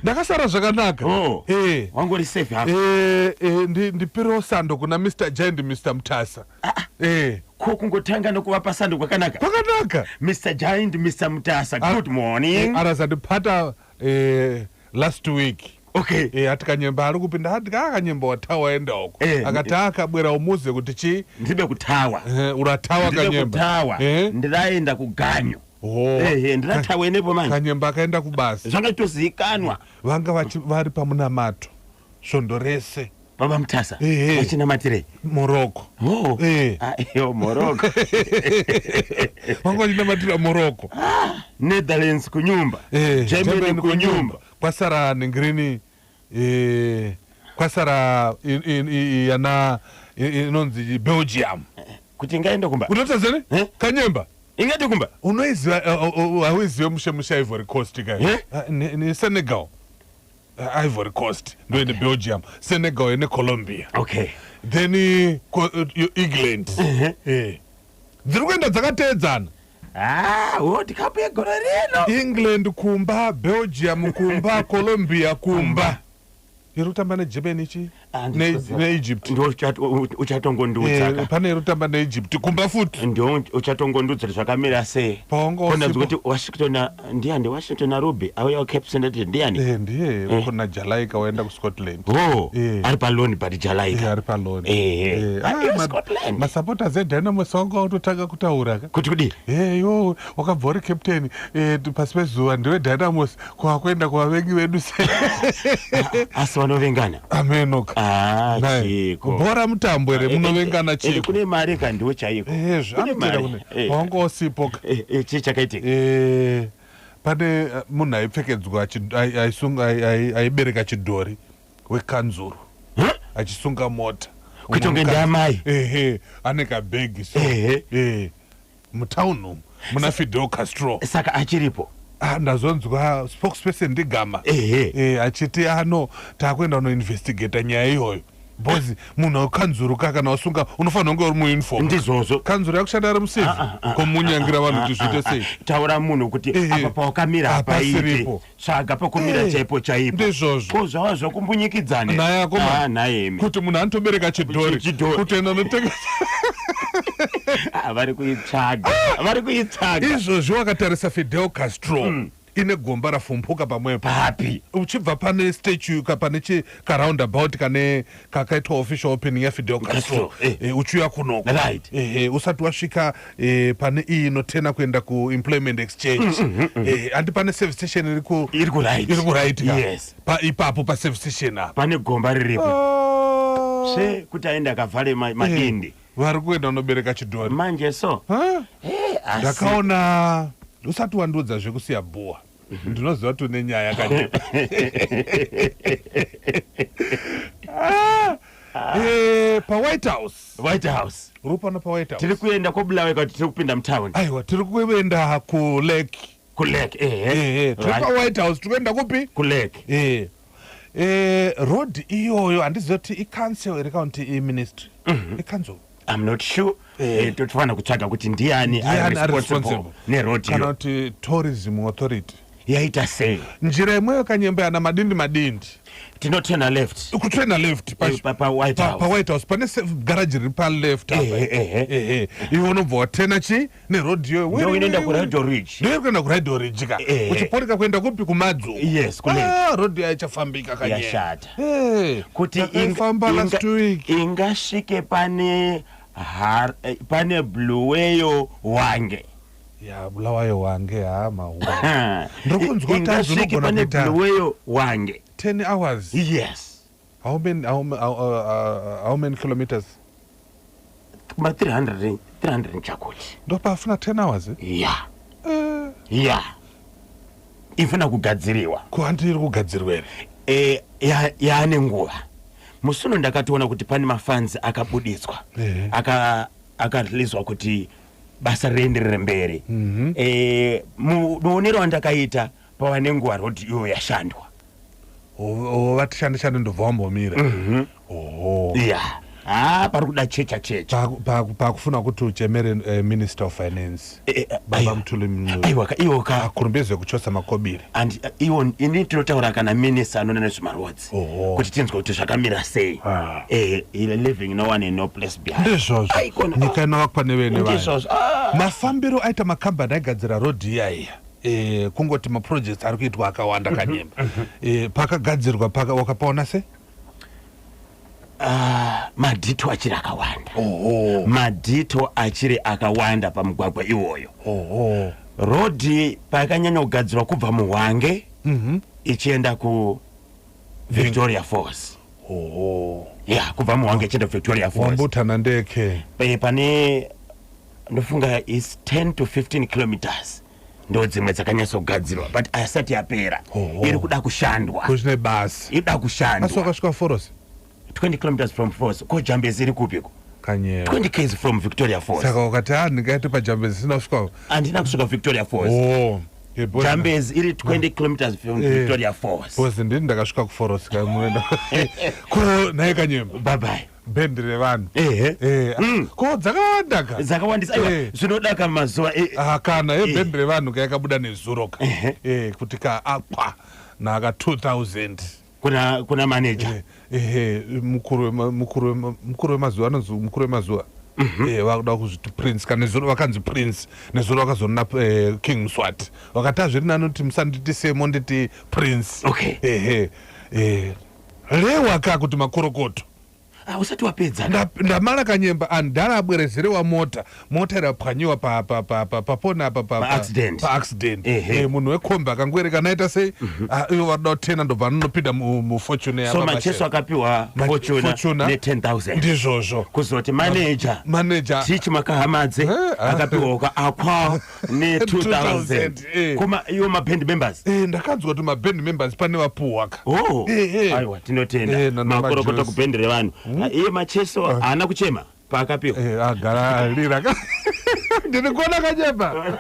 Ndakasara zvakanaka. Wangori safe hapo. Ndipiro sando kuna Mr. Giant Mr. Mutasa. Ko kungotanga nokuvapa sando kwakanaka. Kwakanaka. Mr. Giant Mr. Mutasa, good morning. Arazandipata last week. Okay. Atikanyemba ari kupinda akanyemba watawa enda uko. Akati akabwera umuze kuti chi ndibe kutawa. Uratawa kanyemba. Kutawa. Ndiraenda kuganyo. Ndiraatawa enepo manje. Kanyemba akaenda kubasa. Zvakatozikanwa. Vanga vari pamunamato. Svondo rese. Baba Mutasa. Vachinamatire Morocco. Morocco. Vanga vachinamatira Morocco. Netherlands kunyumba. Germany kunyumba. Kwasara ningrini kwasara yana inonzi Belgium. Kuti ngaenda kumba. Unotazene? Kanyemba. Ingati kumba. Unoiziva awiziwe mushe Ivory Coast kai. Ni Senegal. Ivory Coast ndo Belgium, Senegal ine Colombia. Okay. Then England. Dzirikuenda dzakateedzana. Tikapuye gore rino. England kumba, Belgium kumba, Colombia kumba. Irutamba neGermany chi neEgypt. Ndo uchatongondudza. Pane irutamba neEgypt kumba futi. Ndo uchatongondudza zvakamira sei. Kona kuti Washington ndiani Washington Ruby auya Cape Senator ndiani. Ndiye kuna Jamaica waenda ku Scotland. Ari paloni pari Jamaica. Ari paloni. Scotland. Masupporters eDynamo songo autotanga kutaura ka. Kuti kudi? Yo wakabva captain pasi pezuva ndiwe Dynamos kwakwenda kuvavengi vedu sei. Vanovengana. Amenoka. Chiko. Bora mutambo ere munovengana chiko. Kune mari kandiwo chaiko. Kune mari. Wango osipo. Chichakaiteka. Pane munhu aipfekedzwa aibereka chidhori wekanzuru. Achisunga mota. Kutonge ndamai. Ane kabhegi so. Mutaunu muna Fidel Castro. Saka achiripo. Ndazonzwa spokesperson ndigama achiti takwenda unoinvestigata nyaya iyoyo bozi munhu akanzuruka kana wasunga unofanira kunge uri muuniform ndizvozvo kanzuru yakushanda ari musivi komunyangira vanhu kuti zviite sei taura munhu kuti apa pawakamira apaite tsvaga pakumira chaipo ndizvozvo ko zvava zvakumbunyikidzane nayakoma kuti munhu anotobereka chidhori kutoenda notengesa vari kuitsvaga izvozvo wakatarisa Fidel Castro ine gomba rafumbuka pamwepo papi uchibva pane statue pane karoundabout kakaitwa official opening yaFidel Castro uchiuya kunoko usati wasvika pane iyi inotena kuenda kuemployment exchange handi pane service station iri kuraiti ipapo paservice station apa pane gomba riripo kuti aende akavhare madindi vari kuenda unobereka chidhori manje so ndakaona usati wandudza zvekusiya bhuwa ndinoziva kuti une nyaya yakanyeba paWhite House uri pano paWhite House tiri kuenda kobulawe kuti tiri kupinda mutaundi aiwa tiri kuenda kulake tiri paWhite House tiri kuenda kupi kulake road iyoyo handiziva kuti icouncil iri kana kuti iministry icouncil I'm not sure. Totofanira kutsvaga kuti ndiani ari responsible neroad kana kuti tourism authority yaita sei. Njira imweyo Kanyemba yana madindi tinotena left kutena left pa White House pane garage riri pa left iwe unobva watena chi neroad yo ndio inoenda ku Radio Ridge ndio kuenda ku Radio Ridge ka uchiporeka kuenda kupi kumadzu yes kule road yaichafambika Kanyemba yashata kuti ingafamba last week ingasvike pane Bluewayo wange ya Bulawayo wange ndokunzwa ingasvike pane Bluewayo wange 10 hours yes how many kilometers 300 chakuti ndopafuna 10 hours ifuna kugadziriwa kuhandiri kugadzirwa ere yaane nguva musuno ndakatoona kuti pane mafanzi akabuditswa akareleaswa kuti basa rienderere mberi muonero wandakaita pawane nguva roti iyo yashandwa vatishandishande ndobva wambomira pari kuda checha pakufuna kuti uchemere Minister of Finance Baba Mthuli iwoka akurumbezwe kuchosa makobiri and iwo ini tinotaura kana minister anonena zvimarwadzi kuti tinzwa kuti zvakamira sei living no one in no place behind ndizvozvo nyika inowakwa nevene vanhu mafambiro aita makambani aigadzira rodhi iya kungoti maprojects ari kuitwa akawanda kanyemba pakagadzirwa wakapaona sei madhito achiri akawanda madhito achiri akawanda pamugwagwa iwoyo rodhi pakanyanya kugadzirwa kubva muHwange ichienda ku Victoria Falls kubva muHwange ichienda Victoria Falls wambutana ndeke pane ndofunga is 10 to 15 kilometers ndo dzimwe dzakanyasa kugadzirwa but asati yapera iri kuda kushandwa kuzvine basi ida kushandwa asi wakasvika Foros 20 kilometers from Falls ko Jambezi iri kupiko kanye 20 km from Victoria Falls saka ukati ndingaiti paJambezi sina kusvika andina kusvika Victoria Falls Jambezi iri 20 kilometers from Victoria Falls bosi ndini ndakasvika kuForos kamuenda ko naye kanyemba bye bye bendi revanhu ko dzakawandisa aiwa zvinodaka mazuva kana bendi revanhu kayakabuda nezuro kuti kaakwa naka 2000 kuna manager mukuru wemazuva anonzi mukuru wemazuva vakuda kuzviti Prince kana nezuro vakanzi Prince nezuro vakazonona King Mswati vakati hazviri nani kuti musanditi Semo nditi Prince lewa kuti makorokoto usati wapedza ndamala kanyemba andara abwerezerewa mota irapwanyiwa papona pa-accident munhu wekomba akangwereka naita sei ivo varuda kutena ndobva anonopinda mufortune so macheso akapiwa fortune ne10,000 ndizvozvo kuzoti manager tichi makahamadze akapiwa akwa ne2,000 koma iwo maband members ndakanzwa kuti maband members pane vapuhwaka aiwa tinotenda makorokota kuband revanhu iye macheso haana kuchema paakapiwa agara alira ndiri kuona kanyemba